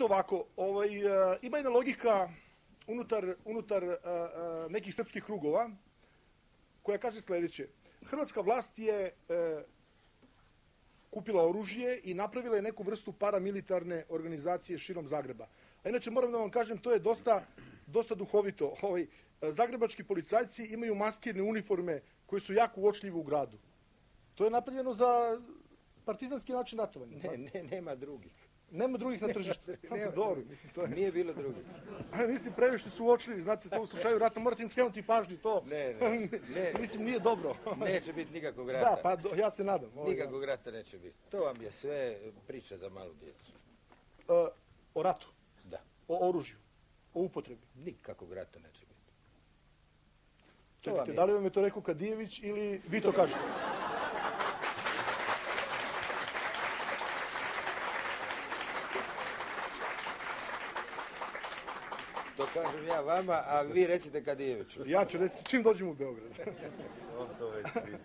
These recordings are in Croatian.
Ovako, ima jedna logika unutar nekih srpskih krugova koja kaže sljedeće. Hrvatska vlast je kupila oružje i napravila je neku vrstu paramilitarne organizacije širom Zagreba. A inače moram da vam kažem, to je dosta duhovito. Zagrebački policajci imaju maskirne uniforme koje su jako uočljive u gradu. To je napravljeno za partizanski način ratovanja. Ne, nema drugih. Nema drugih na tržištu. Dobro, nije bilo drugih. Mislim, previše su uočljivi, znate, to u slučaju rata morate im skrenuti pažnju, to. Ne. Mislim, nije dobro. Neće biti nikakvog rata. Da, pa ja se nadam. Nikakvog rata neće biti. To vam je sve priča za malu djecu. O ratu? Da. O oružju? O upotrebi? Nikakvog rata neće biti. Čekajte, da li vam je to rekao Kadijević ili vi to kažete? To kažem ja vama, a vi recite Kadijeviću. Ja ću reći čim dođem u Beograd. On to već vidi.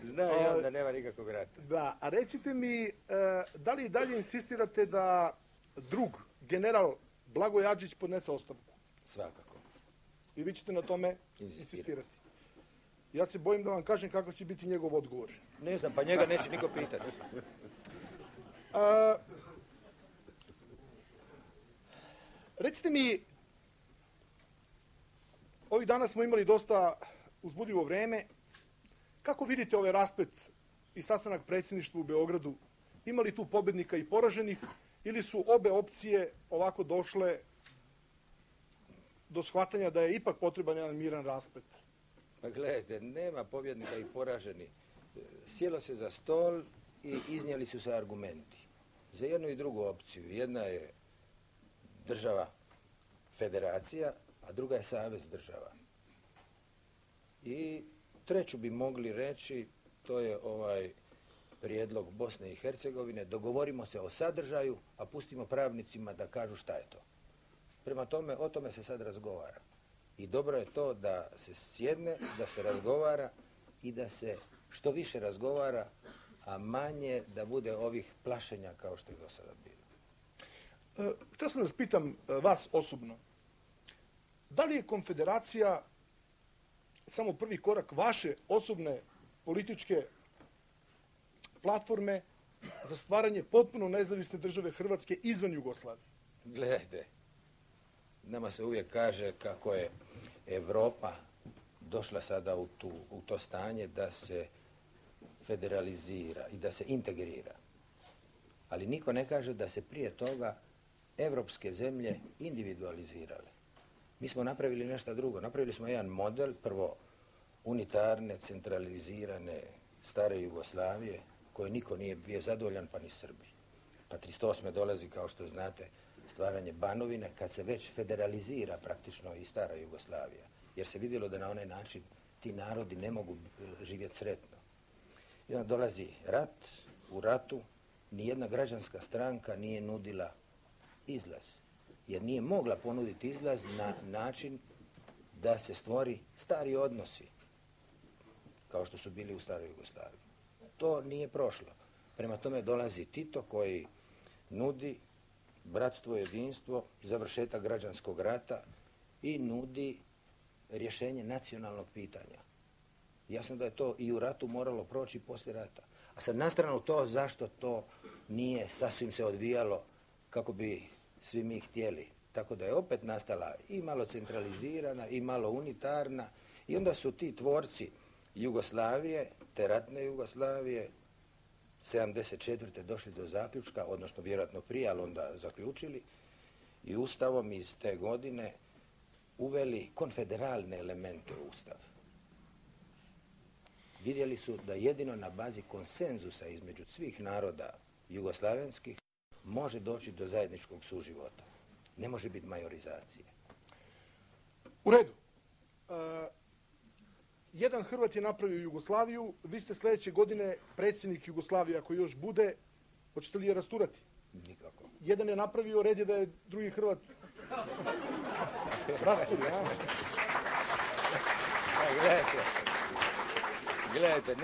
Zna i on da nema nikakvog rata. Da, a recite mi, da li i dalje insistirate da drug, general Blagoje Adžić podnese ostavku? Svakako. I vi ćete na tome insistirati? Ja se bojim da vam kažem kako će biti njegov odgovor. Ne znam, pa njega neće niko pitati. Recite mi, ovih dana smo imali dosta uzbudljivo vreme. Kako vidite ovaj rasplet i sastanak predsjedništva u Beogradu? Ima li tu pobjednika i poraženih ili su obe opcije ovako došle do shvatanja da je ipak potreban jedan miran rasplet? Pa gledajte, nema pobjednika i poraženi. Sjelo se za stol i iznijeli su se argumenti. Za jednu i drugu opciju. Jedna je država, federacija, a druga je savez država. I treću bi mogli reći, to je ovaj prijedlog Bosne i Hercegovine, dogovorimo se o sadržaju, a pustimo pravnicima da kažu šta je to. Prema tome, o tome se sad razgovara. I dobro je to da se sjedne, da se razgovara i da se što više razgovara, a manje da bude ovih plašenja kao što je do sada bilo. Htio sam da vas pitam vas osobno. Da li je konfederacija samo prvi korak vaše osobne političke platforme za stvaranje potpuno nezavisne države Hrvatske izvan Jugoslavije? Gledajte, nama se uvijek kaže kako je Europa došla sada u to stanje da se federalizira i da se integrira. Ali niko ne kaže da se prije toga evropske zemlje individualizirale. Mi smo napravili nešto drugo. Napravili smo jedan model, prvo unitarne, centralizirane, stare Jugoslavije, koje niko nije bio zadovoljan, pa ni Srbi. Pa 38. dolazi, kao što znate, stvaranje Banovine, kad se već federalizira praktično i stara Jugoslavija. Jer se vidjelo da na onaj način ti narodi ne mogu živjeti sretno. I onda dolazi rat, u ratu nijedna građanska stranka nije nudila izlaz. Jer nije mogla ponuditi izlaz na način da se stvori stari odnosi, kao što su bili u staroj Jugoslaviji. To nije prošlo. Prema tome dolazi Tito koji nudi bratstvo, jedinstvo, završetak građanskog rata i nudi rješenje nacionalnog pitanja. Jasno da je to i u ratu moralo proći poslije rata. A sad na stranu to zašto to nije sasvim se odvijalo kako bi svi mi htjeli. Tako da je opet nastala i malo centralizirana i malo unitarna i onda su ti tvorci Jugoslavije, te ratne Jugoslavije, 74. došli do zaključka, odnosno vjerojatno prije, ali onda zaključili i Ustavom iz te godine uveli konfederalne elemente u Ustav. Vidjeli su da jedino na bazi konsenzusa između svih naroda jugoslavenskih može doći do zajedničkog suživota. Ne može biti majorizacije. U redu. Jedan Hrvat je napravio Jugoslaviju, vi ste sljedeće godine predsjednik Jugoslavije, ako još bude, hoćete li je rasturati? Nikako. Jedan je napravio, red je da je drugi Hrvat rasturi, a? Gledajte,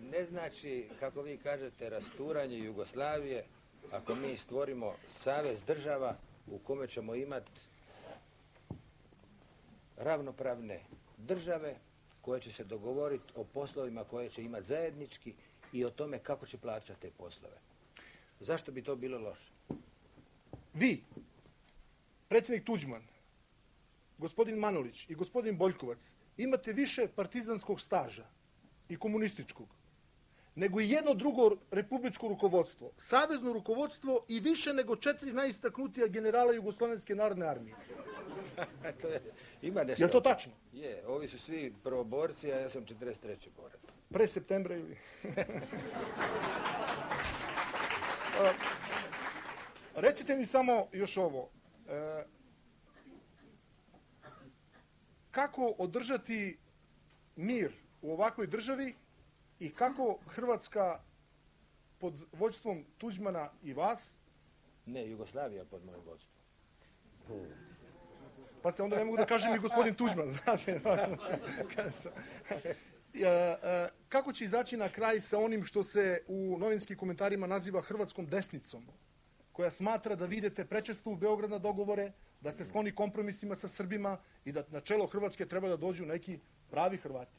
ne znači, kako vi kažete, rasturanje Jugoslavije, ako mi stvorimo savez država u kome ćemo imati ravnopravne države koje će se dogovoriti o poslovima koje će imati zajednički i o tome kako će plaćati te poslove. Zašto bi to bilo loše? Vi, predsjednik Tuđman, gospodin Manolić i gospodin Boljkovac imate više partizanskog staža i komunističkog nego i jedno drugo republičko rukovodstvo, savezno rukovodstvo i više nego 4 najistaknutija generala Jugoslovenske narodne armije. Ima nešto. Je li to tačno? Je, ovi su svi prvoborci, a ja sam 43. borac. Pre septembra ili? Recite mi samo još ovo. Kako održati mir u ovakvoj državi i kako Hrvatska pod vođstvom Tuđmana i vas? Ne, Jugoslavija pod mojim vođstvom. Pa ste onda ne mogu da kažem i gospodin Tuđman, znate. Kako će izaći na kraj sa onim što se u novinskim komentarima naziva hrvatskom desnicom, koja smatra da vi idete prečesto u Beograd na dogovore, da ste skloni kompromisima sa Srbima i da na čelo Hrvatske treba da dođu neki pravi Hrvati?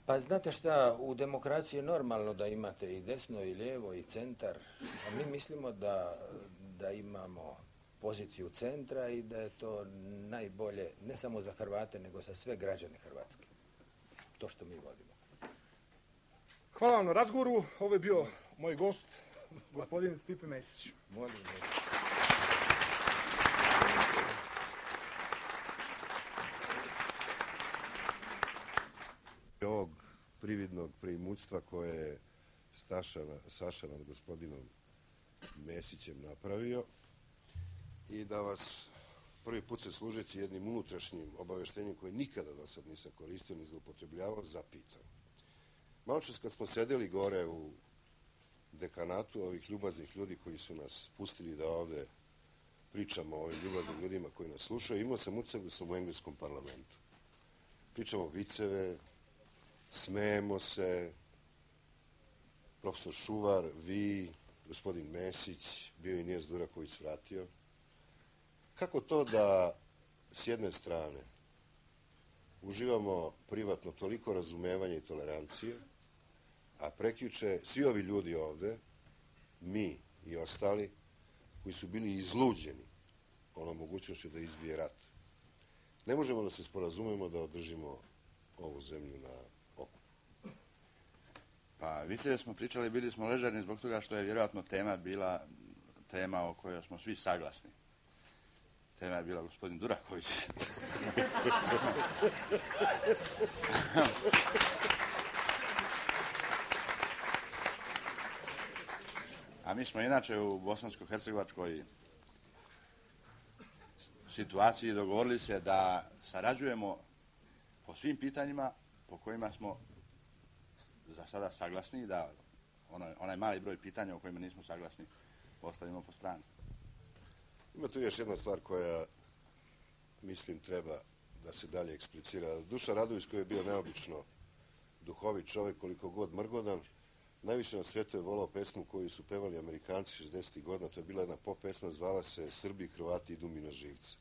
Pa znate šta, u demokraciji je normalno da imate i desno i lijevo i centar, a mi mislimo da imamo poziciju centra i da je to najbolje ne samo za Hrvate, nego za sve građane Hrvatske. To što mi vodimo. Hvala vam na razgovoru. Ovo je bio moj gost, gospodin Stipe Mesić. Molim. Ovog prividnog preimućstva koje je Saša nad gospodinom Mesićem napravio i da vas prvi put se služeći jednim unutrašnjim obaveštenjem koje nikada do sad nisam koristio ni zloupotrebljavao, zapitam. Maločas kad smo sedeli gore u dekanatu ovih ljubaznih ljudi koji su nas pustili da ovde pričamo o ovim ljubaznim ljudima koji nas slušaju, imao sam utisak da sam u engleskom parlamentu. Pričamo viceve, smejemo se, profesor Šuvar, vi, gospodin Mesić, bio i Nijez Duraković vratio. Kako to da s jedne strane uživamo privatno toliko razumevanja i tolerancije, a prekjuče svi ovi ljudi ovde, mi i ostali, koji su bili izluđeni onom mogućnošću da izbije rat, ne možemo da se sporazumemo da održimo ovu zemlju na okupu? Pa, viceve smo pričali, bili smo ležerni zbog toga što je vjerojatno tema bila tema o kojoj smo svi saglasni. Tema je bila gospodin Duraković. A mi smo inače u bosansko-hercegovačkoj situaciji dogovorili se da sarađujemo po svim pitanjima po kojima smo za sada saglasni, da onaj mali broj pitanja o kojima nismo saglasni postavimo po strani. Ima tu još jedna stvar koja, mislim, treba da se dalje eksplicira. Dušan Radović, koji je bio neobično duhovit čovjek, koliko god mrgodan, najviše na svijetu je volao pesmu koju su pevali Amerikanci 60. godina. To je bila jedna pop pesma, zvala se Srbi i Hrvati idu mi na živce.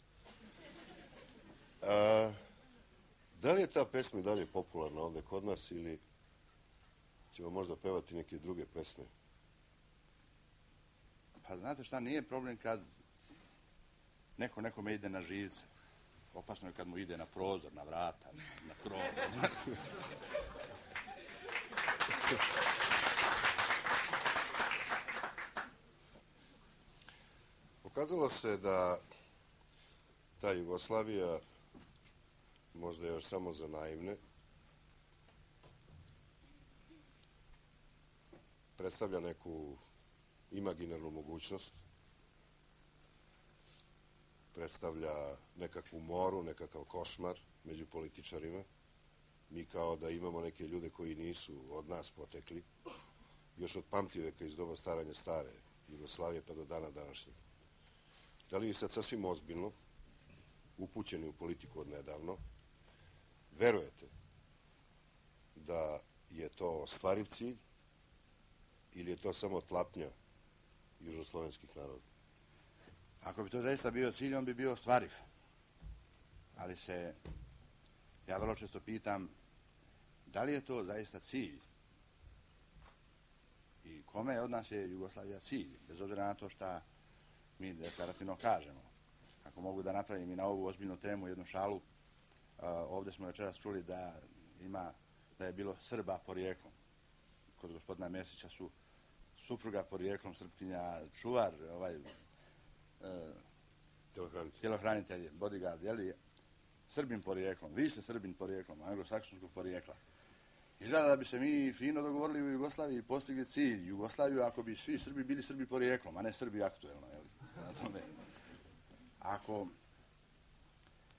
Da li je ta pesma i dalje popularna ovde kod nas ili ćemo možda pevati neke druge pesme? Pa znate šta, nije problem kad nekome ide na živce. Opasno je kad mu ide na prozor, na vrata, na krov. Pokazalo se da ta Jugoslavija, možda još samo za naivne, predstavlja neku imaginarnu mogućnost, predstavlja nekakvu moru, nekakav košmar među političarima. Mi kao da imamo neke ljude koji nisu od nas potekli, još od pamtiveka iz doba staranja stare Jugoslavije pa do dana današnjeg. Da li vi sad sasvim ozbiljno, upućeni u politiku od nedavno, verujete da je to ostvariv cilj ili je to samo tlapnja južnoslovenskih naroda? Ako bi to zaista bio cilj, on bi bio ostvariv. Ali se, ja vrlo često pitam, da li je to zaista cilj? I kome od nas je Jugoslavija cilj? Bez obzira na to šta mi deklarativno kažemo. Ako mogu da napravim i na ovu ozbiljnu temu jednu šalu, ovdje smo večeras čuli da je bilo Srba porijeklom. Kod gospodina Mesića su supruga porijeklom Srpkinja, čuvar, tjelohranitelj, bodyguard, jeli, Srbin porijeklom. Vi ste Srbin porijeklom, anglosaksonskog porijekla. Izgleda da bi se mi fino dogovorili u Jugoslaviji i postigli cilj Jugoslaviju ako bi svi Srbi bili Srbi porijeklom, a ne Srbi aktuelno. Jeli? Ako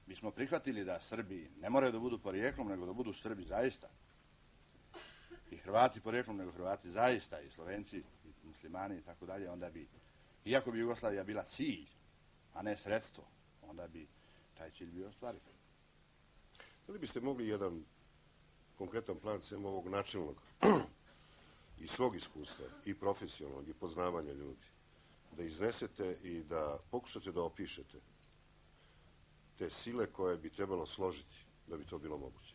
bismo prihvatili da Srbi ne moraju da budu porijeklom, nego da budu Srbi zaista, i Hrvati porijeklom, nego Hrvati zaista, i Slovenci, i muslimani i tako dalje, onda bi, iako bi Jugoslavija bila cilj, a ne sredstvo, onda bi taj cilj bio ostvariv. Da li biste mogli jedan konkretan plan sem ovog načelnog i svog iskustva i profesionalnog i poznavanja ljudi da iznesete i da pokušate da opišete te sile koje bi trebalo složiti da bi to bilo moguće?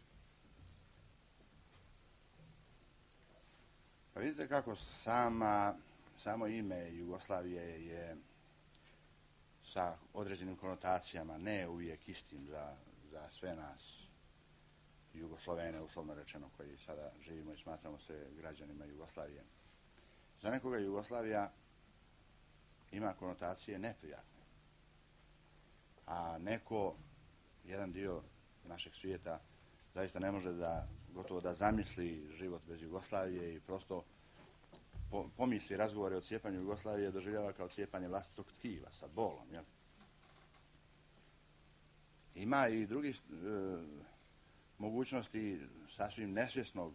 Pa vidite kako samo ime Jugoslavije je sa određenim konotacijama, ne uvijek istim za sve nas Jugoslovene, uslovno rečeno, koji sada živimo i smatramo se građanima Jugoslavije. Za nekoga Jugoslavija ima konotacije neprijatne, a jedan dio našeg svijeta zaista ne može gotovo da zamisli život bez Jugoslavije i prosto pomisli razgovore o cijepanju Jugoslavije doživljava kao cijepanje vlastitog tkiva sa bolom. Jel? Ima i drugih mogućnosti sasvim nesvjesnog,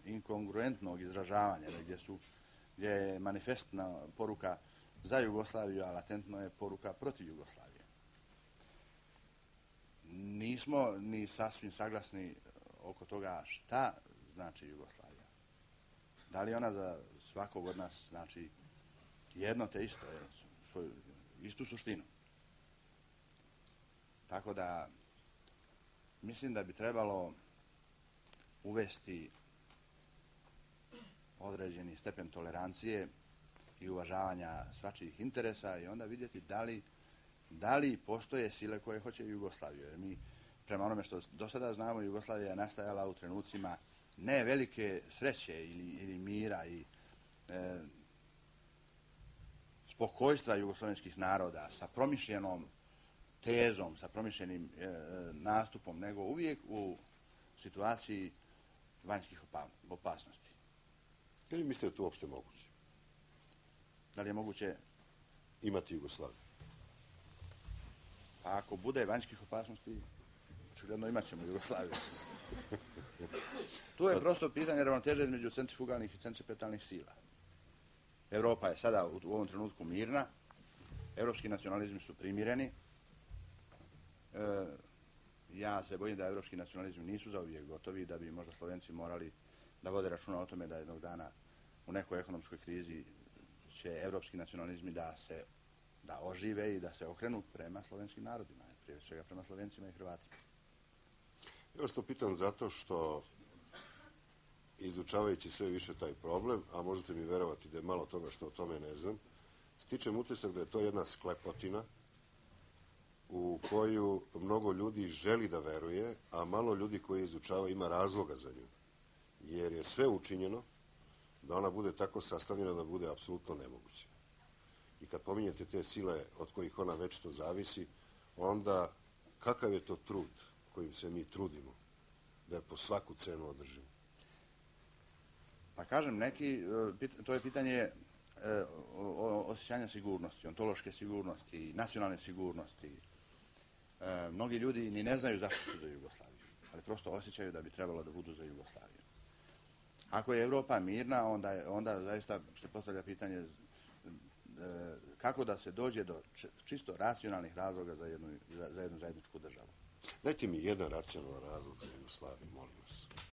inkongruentnog izražavanja, gdje je manifestna poruka za Jugoslaviju, a latentno je poruka protiv Jugoslavije. Nismo ni sasvim saglasni oko toga šta znači Jugoslavija. Da li ona za svakog od nas znači jedno te isto, istu suštinu. Tako da mislim da bi trebalo uvesti određeni stepen tolerancije i uvažavanja svačijih interesa i onda vidjeti da li postoje sile koje hoće Jugoslaviju. Jer mi, prema onome što do sada znamo, Jugoslavija je nastajala u trenucima ne velike sreće ili mira i spokojstva jugoslovenskih naroda sa promišljenom tezom, sa promišljenim nastupom, nego uvijek u situaciji vanjskih opasnosti. Da li mislite da je to uopšte moguće? Da li je moguće imati Jugoslaviju? Pa ako bude vanjskih opasnosti, očigledno imat ćemo Jugoslaviju. Tu je prosto pitanje ravnoteže između centrifugalnih i centripetalnih sila. Europa je sada u ovom trenutku mirna, evropski nacionalizmi su primireni. Ja se bojim da evropski nacionalizmi nisu zauvijek gotovi, da bi možda Slovenci morali da vode računa o tome da jednog dana u nekoj ekonomskoj krizi će evropski nacionalizmi da ožive i da se okrenu prema slovenskim narodima, prije svega prema Slovencima i Hrvatima. Ja vas to pitam zato što izučavajući sve više taj problem, a možete mi verovati da je malo toga što o tome ne znam, stičem utisak da je to jedna sklepotina u koju mnogo ljudi želi da veruje, a malo ljudi koji izučava ima razloga za nju. Jer je sve učinjeno da ona bude tako sastavljena da bude apsolutno nemoguće. I kad pominjete te sile od kojih ona večito zavisi, onda kakav je to trud kojim se mi trudimo da je po svaku cenu održimo? Pa kažem, to je pitanje osjećanja sigurnosti, ontološke sigurnosti, nacionalne sigurnosti. Mnogi ljudi ni ne znaju zašto su za Jugoslaviju, ali prosto osjećaju da bi trebalo da budu za Jugoslaviju. Ako je Europa mirna, onda zaista se postavlja pitanje kako da se dođe do čisto racionalnih razloga za jednu zajedničku državu. Dajte mi jedan racionalan razlog za Jugoslaviju, molim vas.